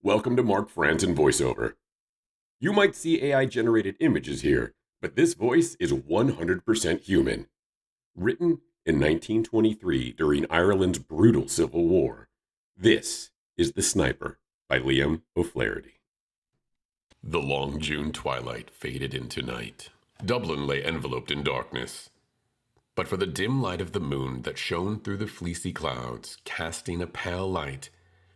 Welcome to Mark Franzen Voiceover. You might see AI-generated images here, but this voice is 100% human. Written in 1923 during Ireland's brutal civil war, this is The Sniper by Liam O'Flaherty. The long June twilight faded into night. Dublin lay enveloped in darkness. But for the dim light of the moon that shone through the fleecy clouds, casting a pale light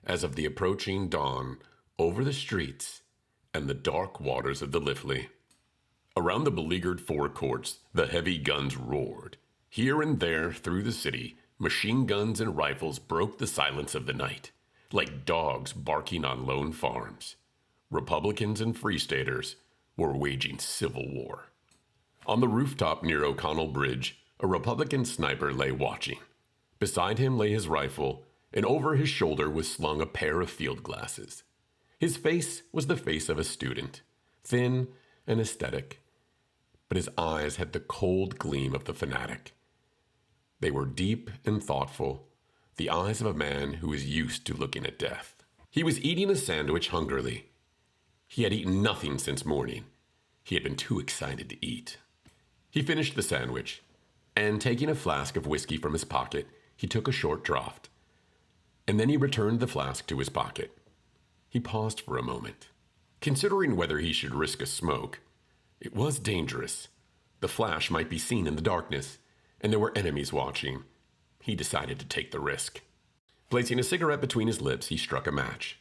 as of the approaching dawn over the streets and the dark waters of the Liffey. Around the beleaguered forecourts, the heavy guns roared. Here and there through the city, machine guns and rifles broke the silence of the night, like dogs barking on lone farms. Republicans and Free Staters were waging civil war. On the rooftop near O'Connell Bridge, a Republican sniper lay watching. Beside him lay his rifle, and over his shoulder was slung a pair of field glasses. His face was the face of a student, thin and aesthetic, but his eyes had the cold gleam of the fanatic. They were deep and thoughtful, the eyes of a man who is used to looking at death. He was eating a sandwich hungrily. He had eaten nothing since morning. He had been too excited to eat. He finished the sandwich, and taking a flask of whiskey from his pocket, he took a short draught. And then he returned the flask to his pocket. He paused for a moment, considering whether he should risk a smoke. It was dangerous. The flash might be seen in the darkness, and there were enemies watching. He decided to take the risk. Placing a cigarette between his lips, he struck a match.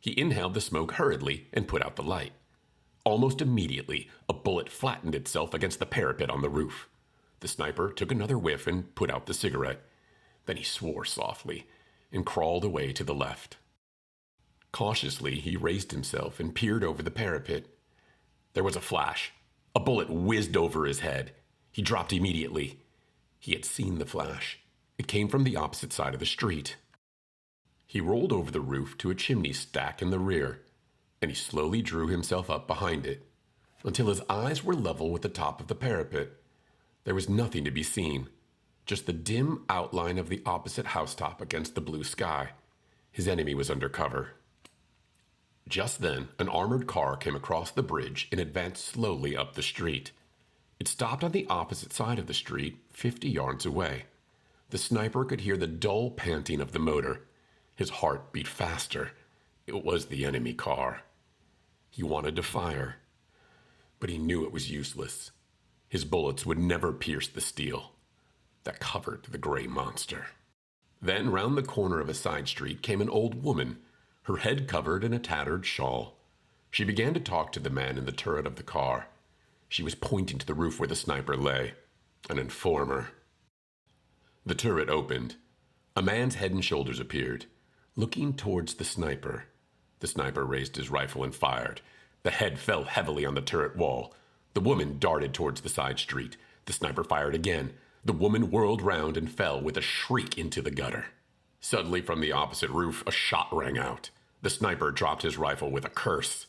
He inhaled the smoke hurriedly and put out the light. Almost immediately, a bullet flattened itself against the parapet on the roof. The sniper took another whiff and put out the cigarette. Then he swore softly and crawled away to the left. Cautiously, he raised himself and peered over the parapet. There was a flash. A bullet whizzed over his head. He dropped immediately. He had seen the flash. It came from the opposite side of the street. He rolled over the roof to a chimney stack in the rear, and he slowly drew himself up behind it until his eyes were level with the top of the parapet. There was nothing to be seen, just the dim outline of the opposite housetop against the blue sky. His enemy was under cover. Just then, an armored car came across the bridge and advanced slowly up the street. It stopped on the opposite side of the street, 50 yards away. The sniper could hear the dull panting of the motor. His heart beat faster. It was the enemy car. He wanted to fire, but he knew it was useless. His bullets would never pierce the steel that covered the gray monster. Then, round the corner of a side street came an old woman, her head covered in a tattered shawl. She began to talk to the man in the turret of the car. She was pointing to the roof where the sniper lay. An informer. The turret opened. A man's head and shoulders appeared, looking towards the sniper. The sniper raised his rifle and fired. The head fell heavily on the turret wall. The woman darted towards the side street. The sniper fired again. The woman whirled round and fell with a shriek into the gutter. Suddenly, from the opposite roof, a shot rang out. The sniper dropped his rifle with a curse.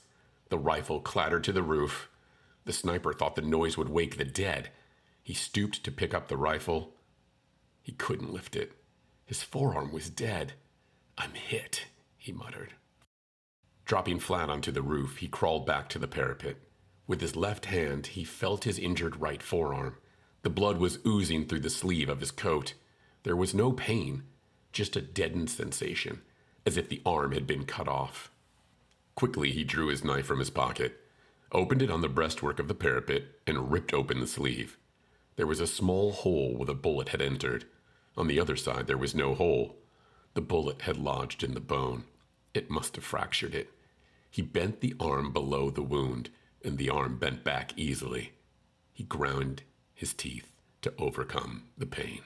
The rifle clattered to the roof. The sniper thought the noise would wake the dead. He stooped to pick up the rifle. He couldn't lift it. His forearm was dead. "I'm hit," he muttered. Dropping flat onto the roof, he crawled back to the parapet. With his left hand, he felt his injured right forearm. The blood was oozing through the sleeve of his coat. There was no pain, just a deadened sensation, as if the arm had been cut off. Quickly, he drew his knife from his pocket, opened it on the breastwork of the parapet, and ripped open the sleeve. There was a small hole where the bullet had entered. On the other side, there was no hole. The bullet had lodged in the bone. It must have fractured it. He bent the arm below the wound, and the arm bent back easily. He ground his teeth to overcome the pain.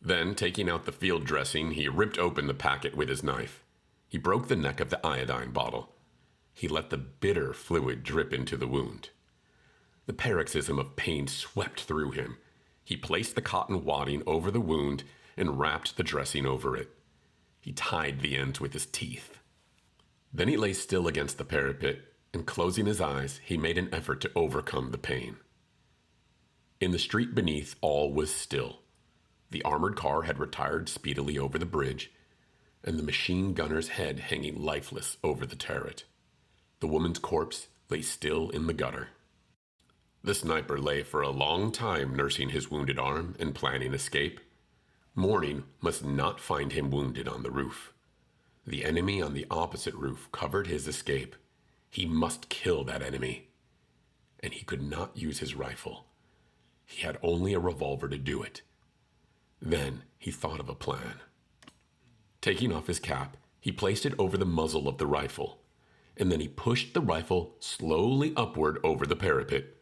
Then, taking out the field dressing, he ripped open the packet with his knife. He broke the neck of the iodine bottle. He let the bitter fluid drip into the wound. The paroxysm of pain swept through him. He placed the cotton wadding over the wound and wrapped the dressing over it. He tied the ends with his teeth. Then he lay still against the parapet, and closing his eyes, he made an effort to overcome the pain. In the street beneath, all was still. The armored car had retired speedily over the bridge, and the machine gunner's head hanging lifeless over the turret. The woman's corpse lay still in the gutter. The sniper lay for a long time nursing his wounded arm and planning escape. Morning must not find him wounded on the roof. The enemy on the opposite roof covered his escape. He must kill that enemy. And he could not use his rifle. He had only a revolver to do it. Then he thought of a plan. Taking off his cap, he placed it over the muzzle of the rifle, and then he pushed the rifle slowly upward over the parapet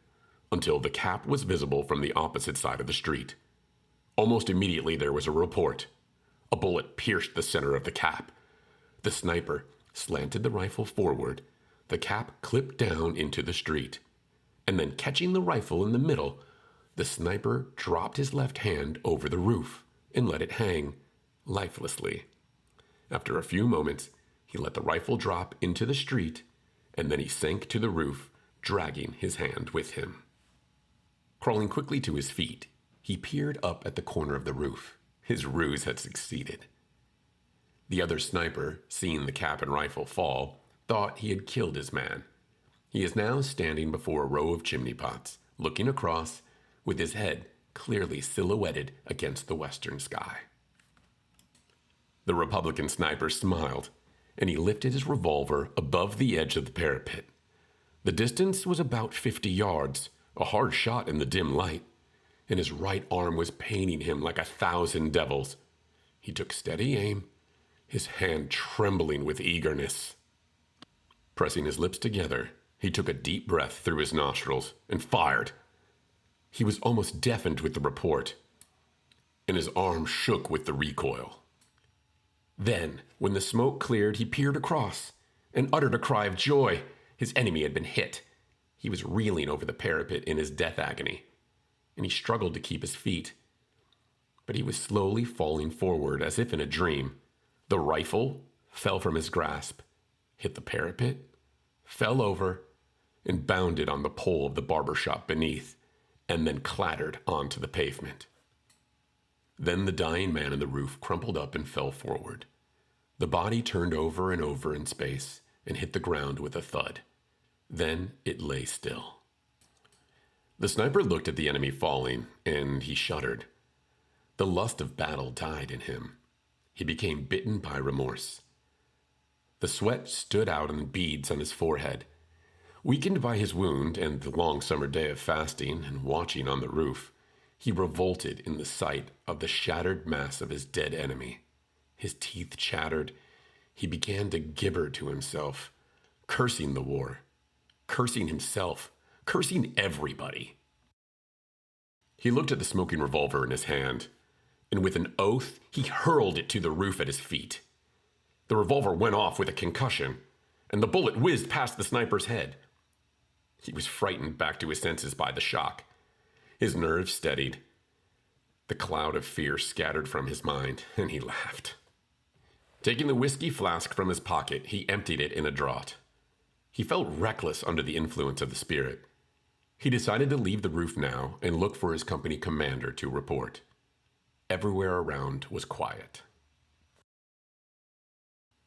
until the cap was visible from the opposite side of the street. Almost immediately there was a report. A bullet pierced the center of the cap. The sniper slanted the rifle forward. The cap clipped down into the street. And then catching the rifle in the middle, the sniper dropped his left hand over the roof and let it hang lifelessly. After a few moments, he let the rifle drop into the street, and then he sank to the roof, dragging his hand with him. Crawling quickly to his feet, he peered up at the corner of the roof. His ruse had succeeded. The other sniper, seeing the cap and rifle fall, thought he had killed his man. He is now standing before a row of chimney pots, looking across, with his head clearly silhouetted against the western sky. The Republican sniper smiled, and he lifted his revolver above the edge of the parapet. The distance was about 50 yards, a hard shot in the dim light, and his right arm was paining him like 1,000 devils. He took steady aim, his hand trembling with eagerness. Pressing his lips together, he took a deep breath through his nostrils and fired. He was almost deafened with the report, and his arm shook with the recoil. Then, when the smoke cleared, he peered across and uttered a cry of joy. His enemy had been hit. He was reeling over the parapet in his death agony, and he struggled to keep his feet. But he was slowly falling forward as if in a dream. The rifle fell from his grasp, hit the parapet, fell over, and bounded on the pole of the barber shop beneath, and then clattered onto the pavement. Then the dying man on the roof crumpled up and fell forward. The body turned over and over in space and hit the ground with a thud. Then it lay still. The sniper looked at the enemy falling, and he shuddered. The lust of battle died in him. He became bitten by remorse. The sweat stood out in beads on his forehead. Weakened by his wound and the long summer day of fasting and watching on the roof, he revolted in the sight of the shattered mass of his dead enemy. His teeth chattered. He began to gibber to himself, cursing the war, cursing himself, cursing everybody. He looked at the smoking revolver in his hand, and with an oath, he hurled it to the roof at his feet. The revolver went off with a concussion, and the bullet whizzed past the sniper's head. He was frightened back to his senses by the shock. His nerves steadied. The cloud of fear scattered from his mind, and he laughed. Taking the whiskey flask from his pocket, he emptied it in a draught. He felt reckless under the influence of the spirit. He decided to leave the roof now and look for his company commander to report. Everywhere around was quiet.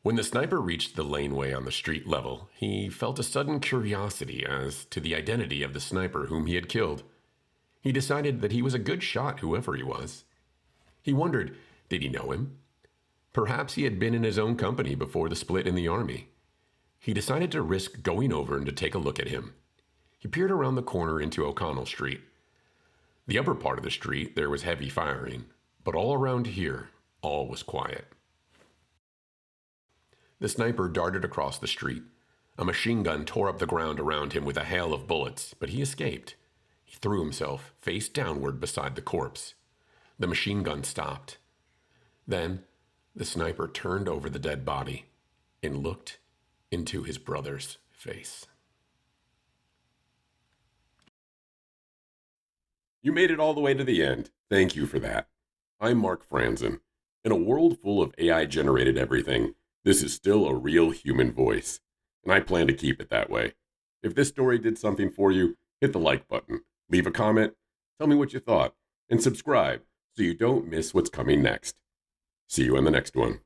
When the sniper reached the laneway on the street level, he felt a sudden curiosity as to the identity of the sniper whom he had killed. He decided that he was a good shot, whoever he was. He wondered, did he know him? Perhaps he had been in his own company before the split in the army. He decided to risk going over and to take a look at him. He peered around the corner into O'Connell Street. The upper part of the street, there was heavy firing, but all around here, all was quiet. The sniper darted across the street. A machine gun tore up the ground around him with a hail of bullets, but he escaped. He threw himself face downward beside the corpse. The machine gun stopped. Then the sniper turned over the dead body and looked into his brother's face. You made it all the way to the end. Thank you for that. I'm Mark Franzen. In a world full of AI-generated everything, this is still a real human voice, and I plan to keep it that way. If this story did something for you, hit the like button, leave a comment, tell me what you thought, and subscribe so you don't miss what's coming next. See you in the next one.